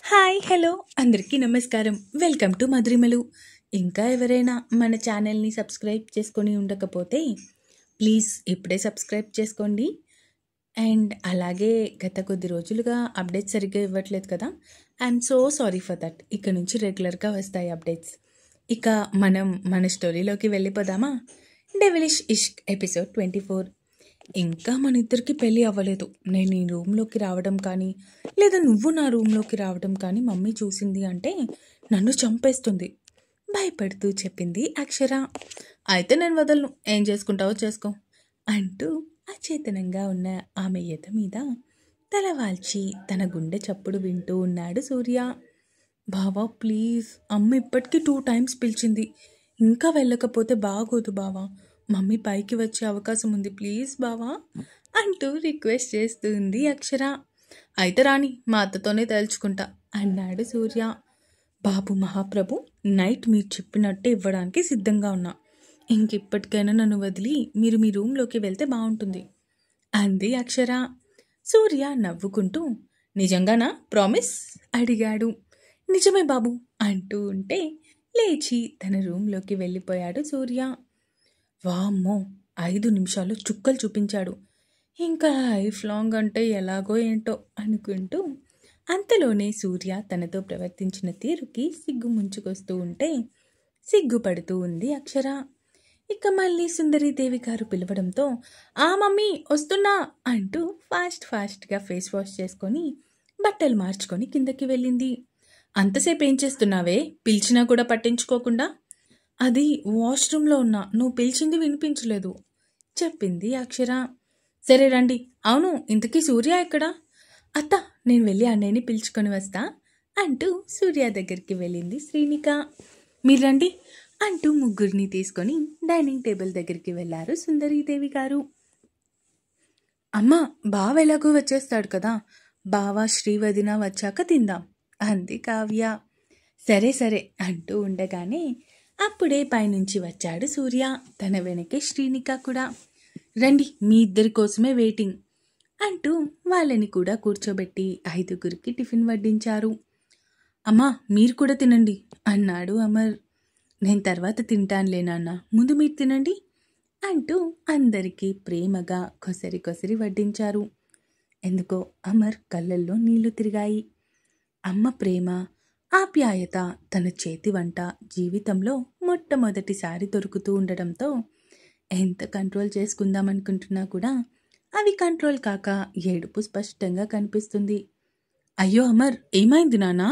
Hi hello అందరికీ నమస్కారం. Welcome to Madhurimalu. ఇంకా ఎవరైనా మన ఛానల్ని సబ్స్క్రైబ్ చేసుకొని ఉండకపోతే ప్లీజ్ ఇప్పుడే సబ్స్క్రైబ్ చేసుకోండి. అండ్ అలాగే గత కొద్ది రోజులుగా అప్డేట్స్ సరిగ్గా ఇవ్వట్లేదు కదా, I'm so sorry for that. ఇక నుంచి రెగ్యులర్గా వస్తాయి అప్డేట్స్. ఇక మనం మన స్టోరీలోకి వెళ్ళిపోదామా? డెవిలిష్ ఇష్క్ ఎపిసోడ్ 24. ఇంకా మన ఇద్దరికి పెళ్ళి అవ్వలేదు. నేను ఈ రూమ్లోకి రావడం కానీ లేదా నువ్వు నా రూమ్లోకి రావడం కానీ మమ్మీ చూసింది అంటే నన్ను చంపేస్తుంది, భయపడుతూ చెప్పింది అక్షర. అయితే నేను వదలను, ఏం చేసుకుంటావో చేసుకో అంటూ అచేతనంగా ఉన్న ఆమె ఎద మీద తల వాల్చి తన గుండె చప్పుడు వింటూ ఉన్నాడు సూర్య. బావా ప్లీజ్, అమ్మ ఇప్పటికీ 2 times పిలిచింది, ఇంకా వెళ్ళకపోతే బాగోదు బావా, మమ్మీ పైకి వచ్చే అవకాశం ఉంది, ప్లీజ్ బావా అంటూ రిక్వెస్ట్ చేస్తుంది అక్షర. అయితే రాని, మా అత్తతోనే తేల్చుకుంటా అన్నాడు సూర్య. బాబు మహాప్రభు, నైట్ మీరు చెప్పినట్టే ఇవ్వడానికి సిద్ధంగా ఉన్నా. ఇంకిప్పటికైనా నన్ను వదిలి మీరు మీ రూమ్లోకి వెళ్తే బాగుంటుంది అంది అక్షర. సూర్య నవ్వుకుంటూ నిజంగానా, ప్రామిస్ అడిగాడు. నిజమే బాబు అంటూ ఉంటే లేచి తన రూమ్లోకి వెళ్ళిపోయాడు సూర్య. వామ్మో, 5 నిమిషాలు చుక్కలు చూపించాడు. ఇంకా లైఫ్ లాంగ్ అంటే ఎలాగో ఏంటో అనుకుంటూ అంతలోనే సూర్య తనతో ప్రవర్తించిన తీరుకి సిగ్గు ముంచుకొస్తూ ఉంటే సిగ్గుపడుతూ ఉంది అక్షర. ఇక మళ్ళీ సుందరీదేవి గారు పిలవడంతో ఆ మమ్మీ వస్తున్నా అంటూ ఫాస్ట్గా ఫేస్ వాష్ చేసుకొని బట్టలు మార్చుకొని కిందకి వెళ్ళింది. అంతసేపు ఏం చేస్తున్నావే, పిలిచినా కూడా పట్టించుకోకుండా? అది వాష్రూమ్లో ఉన్నా, నువ్వు పిలిచింది వినిపించలేదు చెప్పింది అక్షర. సరే రండి. అవును, ఇంతకీ సూర్య ఎక్కడా? అత్త, నేను వెళ్ళి అన్నయ్యని పిలుచుకొని వస్తా అంటూ సూర్య దగ్గరికి వెళ్ళింది శ్రీనిక. మీరు రండి అంటూ ముగ్గురిని తీసుకొని డైనింగ్ టేబుల్ దగ్గరికి వెళ్ళారు సుందరీదేవి గారు. అమ్మ, బావ ఎలాగో వచ్చేస్తాడు కదా, బావ శ్రీవదిన వచ్చాక తిందాం అంది కావ్య. సరే సరే అంటూ ఉండగానే అప్పుడే పైనుంచి వచ్చాడు సూర్య. తన వెనకే శ్రీనిక కూడా. రండి, మీ ఇద్దరి కోసమే వెయిటింగ్ అంటూ వాళ్ళని కూడా కూర్చోబెట్టి 5గురికి టిఫిన్ వడ్డించారు. అమ్మా, మీరు కూడా తినండి అన్నాడు అమర్. నేను తర్వాత తింటానులే నాన్న, ముందు మీరు తినండి అంటూ అందరికీ ప్రేమగా కొసరి వడ్డించారు. ఎందుకో అమర్ కళ్ళల్లో నీళ్లు తిరిగాయి. అమ్మ ప్రేమ, ఆప్యాయత, తన చేతి వంట జీవితంలో మొట్టమొదటిసారి దొరుకుతూ ఉండడంతో ఎంత కంట్రోల్ చేసుకుందామనుకుంటున్నా కూడా అవి కంట్రోల్ కాక ఏడుపు స్పష్టంగా కనిపిస్తుంది. అయ్యో అమర్, ఏమైంది నాన్నా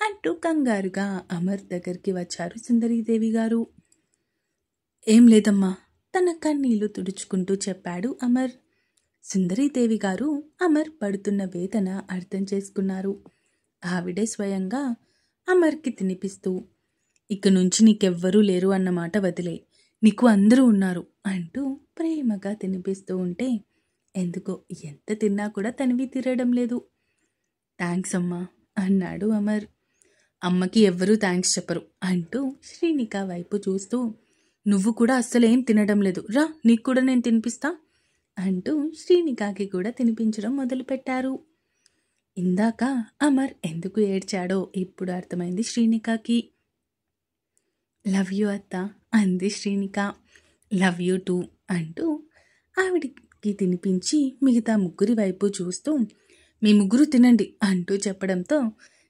అంటూ కంగారుగా అమర్ దగ్గరికి వచ్చారు సుందరీదేవి గారు. ఏం లేదమ్మా, తన కన్నీళ్లు తుడుచుకుంటూ చెప్పాడు అమర్. సుందరీదేవి గారు అమర్ పడుతున్న వేదన అర్థం చేసుకున్నారు. ఆవిడే స్వయంగా అమర్కి తినిపిస్తూ, ఇక నుంచి నీకెవ్వరూ లేరు అన్నమాట వదిలే, నీకు అందరూ ఉన్నారు అంటూ ప్రేమగా తినిపిస్తూ ఉంటే ఎందుకో ఎంత తిన్నా కూడా తనివి తీరడం లేదు. థ్యాంక్స్ అమ్మా అన్నాడు అమర్. అమ్మకి ఎవ్వరూ థ్యాంక్స్ చెప్పరు అంటూ శ్రీనిక వైపు చూస్తూ, నువ్వు కూడా అస్సలేం తినడం లేదు, రా నీకు కూడా నేను తినిపిస్తా అంటూ శ్రీనికకి కూడా తినిపించడం మొదలుపెట్టారు. ఇందాక అమర్ ఎందుకు ఏడ్చాడో ఇప్పుడు అర్థమైంది శ్రీనికకి. లవ్ యూ అత్త అంది శ్రీనిక. లవ్ యూ టూ అంటూ ఆవిడికి తినిపించి మిగతా ముగ్గురి వైపు చూస్తూ, మీ ముగ్గురు తినండి అంటూ చెప్పడంతో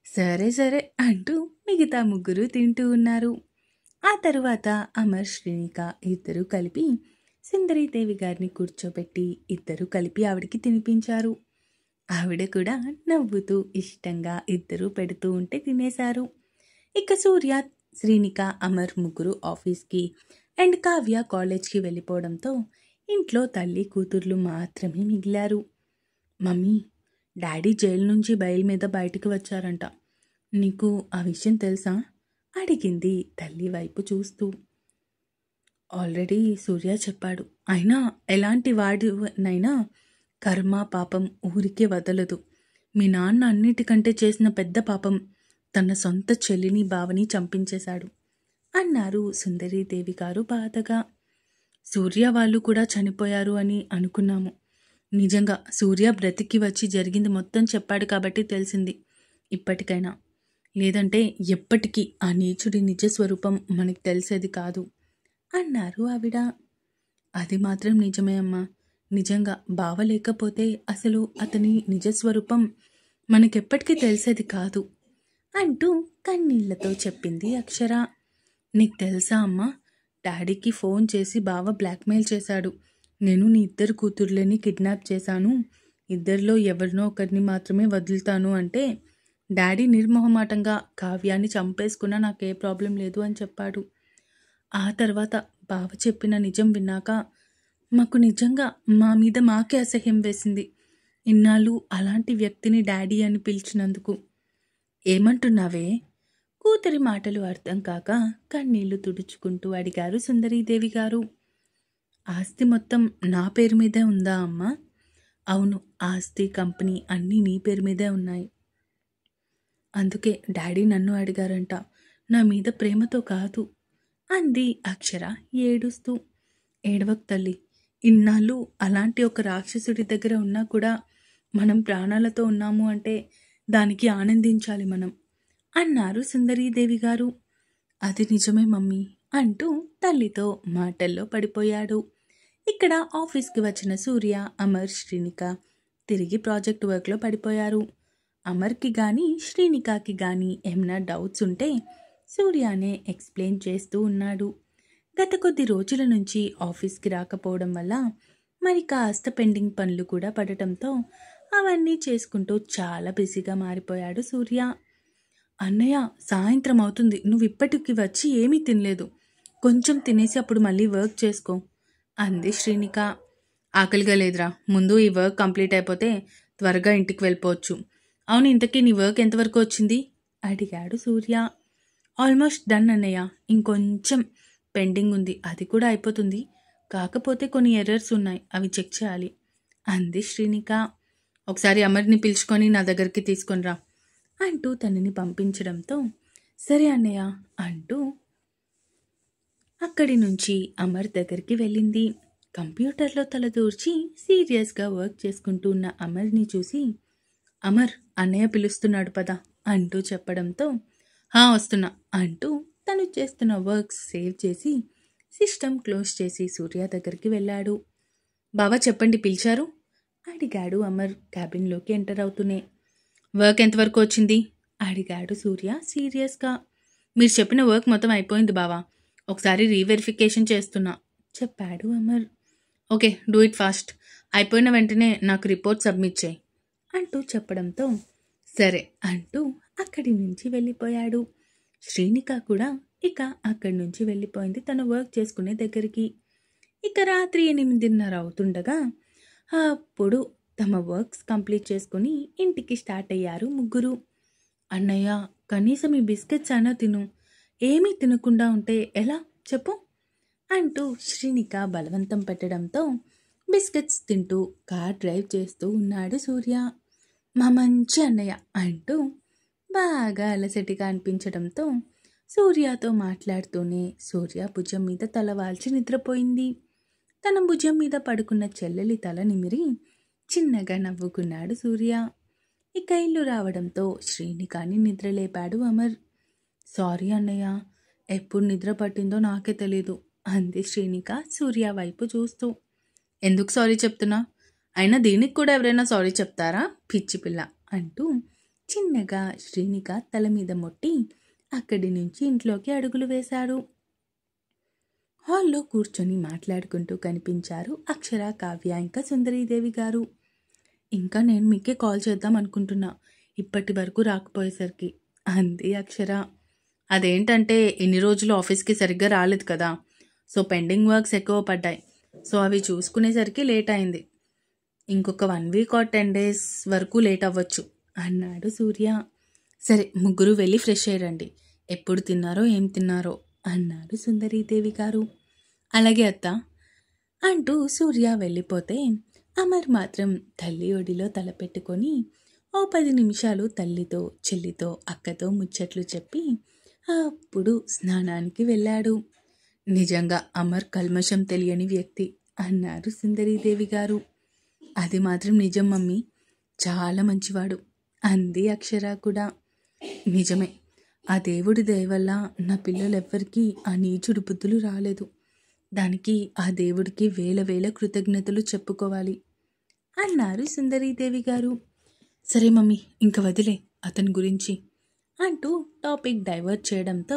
సరే సరే అంటూ మిగతా ముగ్గురు తింటూ ఉన్నారు. ఆ తరువాత అమర్ శ్రీనిక ఇద్దరు కలిపి సుందరీదేవి గారిని కూర్చోబెట్టి ఇద్దరు కలిపి ఆవిడికి తినిపించారు. ఆవిడ కూడా నవ్వుతూ ఇష్టంగా ఇద్దరు పెడుతూ ఉంటే తినేశారు. ఇక సూర్య, శ్రీనిక, అమర్ ముగ్గురు ఆఫీస్కి అండ్ కావ్య కాలేజ్కి వెళ్ళిపోవడంతో ఇంట్లో తల్లి కూతుర్లు మాత్రమే మిగిలారు. మమ్మీ, డాడీ జైలు నుంచి బెయిల్ మీద బయటికి వచ్చారంట, నీకు ఆ విషయం తెలుసా అడిగింది తల్లి వైపు చూస్తూ. ఆల్రెడీ సూర్య చెప్పాడు, అయినా ఎలాంటి వాడినైనా కర్మ పాపం ఊరికే వదలదు. మీ నాన్న అన్నిటికంటే చేసిన పెద్ద పాపం తన సొంత చెల్లిని బావని చంపించేశాడు అన్నారు సుందరీదేవి గారు బాధగా. సూర్య వాళ్ళు కూడా చనిపోయారు అని అనుకున్నాము. నిజంగా సూర్య బ్రతికి వచ్చి జరిగింది మొత్తం చెప్పాడు కాబట్టి తెలిసింది. ఇప్పటికైనా, లేదంటే ఎప్పటికీ ఆ నీచుడి నిజ స్వరూపం మనకి తెలిసేది కాదు అన్నారు ఆవిడ. అది మాత్రం నిజమే అమ్మా. నిజంగా బావ లేకపోతే అసలు అతని నిజస్వరూపం మనకెప్పటికీ తెలిసేది కాదు అంటూ కన్నీళ్లతో చెప్పింది అక్షర. నీకు తెలుసా అమ్మా, డాడీకి ఫోన్ చేసి బావ బ్లాక్మెయిల్ చేశాడు. నేను నీ 2 కూతుర్లని కిడ్నాప్ చేశాను, ఇద్దరిలో ఎవరినో ఒకరిని మాత్రమే వదులుతాను అంటే డాడీ నిర్మోహమాటంగా కావ్యాన్ని చంపేసుకున్నా నాకే ప్రాబ్లం లేదు అని చెప్పాడు. ఆ తర్వాత బావ చెప్పిన నిజం విన్నాక మాకు నిజంగా మా మీద మాకే అసహ్యం వేసింది. ఇన్నాళ్ళు అలాంటి వ్యక్తిని డాడీ అని పిలిచినందుకు. ఏమంటున్నావే? కూతురి మాటలు అర్థం కాక కన్నీళ్లు తుడుచుకుంటూ అడిగారు సుందరీదేవి గారు. ఆస్తి మొత్తం నా పేరు మీదే ఉందా అమ్మా? అవును, ఆస్తి, కంపెనీ అన్నీ నీ పేరు మీదే ఉన్నాయి. అందుకే డాడీ నన్ను అడిగారంట, నా మీద ప్రేమతో కాదు అంది అక్షర ఏడుస్తూ. ఏడవకు తల్లి, ఇన్నాళ్ళు అలాంటి ఒక రాక్షసుడి దగ్గర ఉన్నా కూడా మనం ప్రాణాలతో ఉన్నాము అంటే దానికి ఆనందించాలి మనం అన్నారు సుందరీదేవి గారు. అది నిజమే మమ్మీ అంటూ తల్లితో మాటల్లో పడిపోయాడు. ఇక్కడ ఆఫీస్కి వచ్చిన సూర్య, అమర్, శ్రీనిక తిరిగి ప్రాజెక్ట్ వర్క్లో పడిపోయారు. అమర్కి కానీ శ్రీనికాకి కానీ ఏమైనా డౌట్స్ ఉంటే సూర్యనే ఎక్స్ప్లెయిన్ చేస్తూ ఉన్నాడు. గత కొద్ది రోజుల నుంచి ఆఫీస్కి రాకపోవడం వల్ల మరి కాస్త పెండింగ్ పనులు కూడా పడటంతో అవన్నీ చేసుకుంటూ చాలా బిజీగా మారిపోయాడు సూర్య. అన్నయ్య, సాయంత్రం అవుతుంది, నువ్వు ఇప్పటికి వచ్చి ఏమీ తినలేదు. కొంచెం తినేసి అప్పుడు మళ్ళీ వర్క్ చేసుకో అంది శ్రీనిక. ఆకలిగా లేదురా, ముందు ఈ వర్క్ కంప్లీట్ అయిపోతే త్వరగా ఇంటికి వెళ్ళిపోవచ్చు. అవును, ఇంతకీ నీ వర్క్ ఎంతవరకు వచ్చింది అడిగాడు సూర్య. ఆల్మోస్ట్ డన్ అన్నయ్య, ఇంకొంచెం పెండింగ్ ఉంది, అది కూడా అయిపోతుంది. కాకపోతే కొన్ని ఎర్రర్స్ ఉన్నాయి, అవి చెక్ చేయాలి అంది శ్రీనిక. ఒకసారి అమర్ని పిలుచుకొని నా దగ్గరికి తీసుకొనిరా అంటూ తనని పంపించడంతో సరే అన్నయ్య అంటూ అక్కడి నుంచి అమర్ దగ్గరికి వెళ్ళింది. కంప్యూటర్లో తలదూర్చి సీరియస్గా వర్క్ చేసుకుంటూ ఉన్న అమర్ని చూసి, అమర్, అన్నయ్య పిలుస్తున్నాడు పద అంటూ చెప్పడంతో వస్తున్నా అంటూ తను చేస్తున్న వర్క్స్ సేవ్ చేసి సిస్టమ్ క్లోజ్ చేసి సూర్య దగ్గరికి వెళ్ళాడు. బావా చెప్పండి, పిలిచారు అడిగాడు అమర్ క్యాబిన్లోకి ఎంటర్ అవుతూనే. వర్క్ ఎంతవరకు వచ్చింది అడిగాడు సూర్య సీరియస్గా. మీరు చెప్పిన వర్క్ మొత్తం అయిపోయింది బావా, ఒకసారి రీవెరిఫికేషన్ చేస్తున్నా చెప్పాడు Amar. Okay, do it fast, అయిపోయిన వెంటనే నాకు రిపోర్ట్ సబ్మిట్ చేయి అంటూ చెప్పడంతో సరే అంటూ అక్కడి నుంచి వెళ్ళిపోయాడు. శ్రీనిక కూడా ఇక అక్కడి నుంచి వెళ్ళిపోయింది తన వర్క్ చేసుకునే దగ్గరికి. ఇక రాత్రి 8:30 అవుతుండగా అప్పుడు తమ వర్క్స్ కంప్లీట్ చేసుకుని ఇంటికి స్టార్ట్ అయ్యారు ముగ్గురు. అన్నయ్య, కనీసం ఈ బిస్కెట్స్ అయినా తిను, ఏమీ తినకుండా ఉంటే ఎలా చెప్పు అంటూ శ్రీనిక బలవంతం పెట్టడంతో బిస్కెట్స్ తింటూ కార్ డ్రైవ్ చేస్తూ ఉన్నాడు సూర్య. మా మంచి అన్నయ్య అంటూ బాగా అలసటిగా అనిపించడంతో సూర్యతో మాట్లాడుతూనే సూర్య భుజం మీద తల వాల్చి నిద్రపోయింది. తన భుజం మీద పడుకున్న చెల్లెలి తల నిమిరి చిన్నగా నవ్వుకున్నాడు సూర్య. ఇక ఇల్లు రావడంతో శ్రీనికాని నిద్రలేపాడు అమర్. సారీ అన్నయ్య, ఎప్పుడు నిద్ర పట్టిందో నాకే తెలీదు అంది శ్రీనిక సూర్య వైపు చూస్తూ. ఎందుకు సారీ చెప్తున్నా? అయినా దీనికి కూడా ఎవరైనా సారీ చెప్తారా పిచ్చి పిల్ల అంటూ చిన్నగా శ్రీనిక తల మీద మొట్టి అక్కడి నుంచి ఇంట్లోకి అడుగులు వేశారు. హాల్లో కూర్చొని మాట్లాడుకుంటూ కనిపించారు అక్షర, కావ్య ఇంకా సుందరీదేవి గారు. ఇంకా నేను మీకే కాల్ చేద్దాం అనుకుంటున్నా, ఇప్పటి వరకు రాకపోయేసరికి అంది అక్షర. అదేంటంటే ఇన్ని రోజులు ఆఫీస్కి సరిగ్గా రాలేదు కదా, సో పెండింగ్ వర్క్స్ ఎక్కువ పడ్డాయి, సో అవి చూసుకునేసరికి లేట్ అయింది. ఇంకొక 1 వీక్ ఆర్ 10 days వరకు లేట్ అవ్వచ్చు అన్నాడు సూర్య. సరే, ముగ్గురు వెళ్ళి ఫ్రెష్ అయ్యండి, ఎప్పుడు తిన్నారో ఏం తిన్నారో అన్నారు సుందరీదేవి గారు. అలాగే అత్త అంటూ సూర్య వెళ్ళిపోతే అమర్ మాత్రం తల్లి ఒడిలో తల పెట్టుకొని ఓ 10 నిమిషాలు తల్లితో, చెల్లితో, అక్కతో ముచ్చట్లు చెప్పి అప్పుడు స్నానానికి వెళ్ళాడు. నిజంగా అమర్ కల్మషం తెలియని వ్యక్తి అన్నారు సుందరీదేవి గారు. అది మాత్రం నిజం మమ్మీ, చాలా మంచివాడు అంది అక్షర కూడా. నిజమే, ఆ దేవుడి దయ వల్ల నా పిల్లలెవ్వరికీ ఆ నీచుడు బుద్ధులు రాలేదు. దానికి ఆ దేవుడికి వేల వేల కృతజ్ఞతలు చెప్పుకోవాలి అన్నారు సుందరీదేవి గారు. సరే మమ్మీ, ఇంక వదిలే అతని గురించి అంటూ టాపిక్ డైవర్ట్ చేయడంతో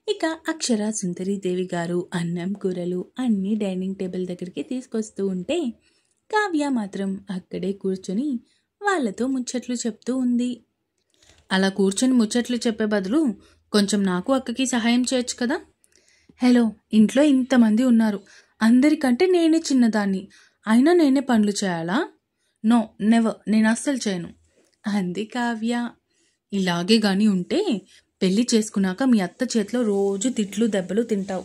ఇక అక్షర సుందరీదేవి గారు అన్నం కూరలు అన్నీ డైనింగ్ టేబుల్ దగ్గరికి తీసుకొస్తూ ఉంటే కావ్య మాత్రం అక్కడే కూర్చొని వాళ్ళతో ముచ్చట్లు చెప్తూ ఉంది. అలా కూర్చొని ముచ్చట్లు చెప్పే బదులు కొంచెం నాకు అక్కకి సహాయం చేయొచ్చు కదా. హలో, ఇంట్లో ఇంతమంది ఉన్నారు, అందరికంటే నేనే చిన్నదాన్ని, అయినా నేనే పనులు చేయాలా? నో నెవర్, నేను అస్సలు చేయను అంది కావ్య. ఇలాగే గాని ఉంటే పెళ్లి చేసుకున్నాక మీ అత్త చేతిలో రోజు తిట్లు దెబ్బలు తింటావు.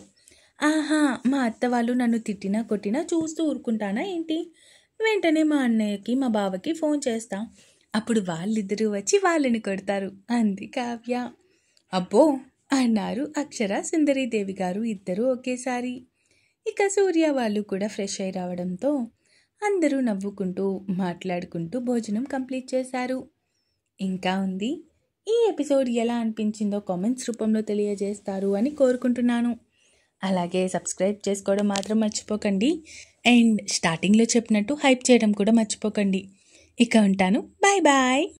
ఆహా, మా అత్త వాళ్ళు నన్ను తిట్టినా కొట్టినా చూస్తూ ఊరుకుంటానా ఏంటి? వెంటనే మా అన్నయ్యకి మా బావకి ఫోన్ చేస్తా, అప్పుడు వాళ్ళిద్దరూ వచ్చి వాళ్ళని కొడతారు అంది కావ్య. అబ్బో అన్నారు అక్షర సుందరీదేవి గారు ఇద్దరూ ఒకేసారి. ఇక సూర్య వాళ్ళు కూడా ఫ్రెష్ అయి రావడంతో అందరూ నవ్వుకుంటూ మాట్లాడుకుంటూ భోజనం కంప్లీట్ చేశారు. ఇంకా ఉంది. ఈ ఎపిసోడ్ ఎలా అనిపించిందో కామెంట్స్ రూపంలో తెలియజేస్తారు అని కోరుకుంటున్నాను. అలాగే సబ్స్క్రైబ్ చేసుకోవడం మాత్రం మర్చిపోకండి. అండ్ స్టార్టింగ్లో చెప్పినట్టు హైప్ చేయడం కూడా మర్చిపోకండి. ఇక ఉంటాను. Bye bye.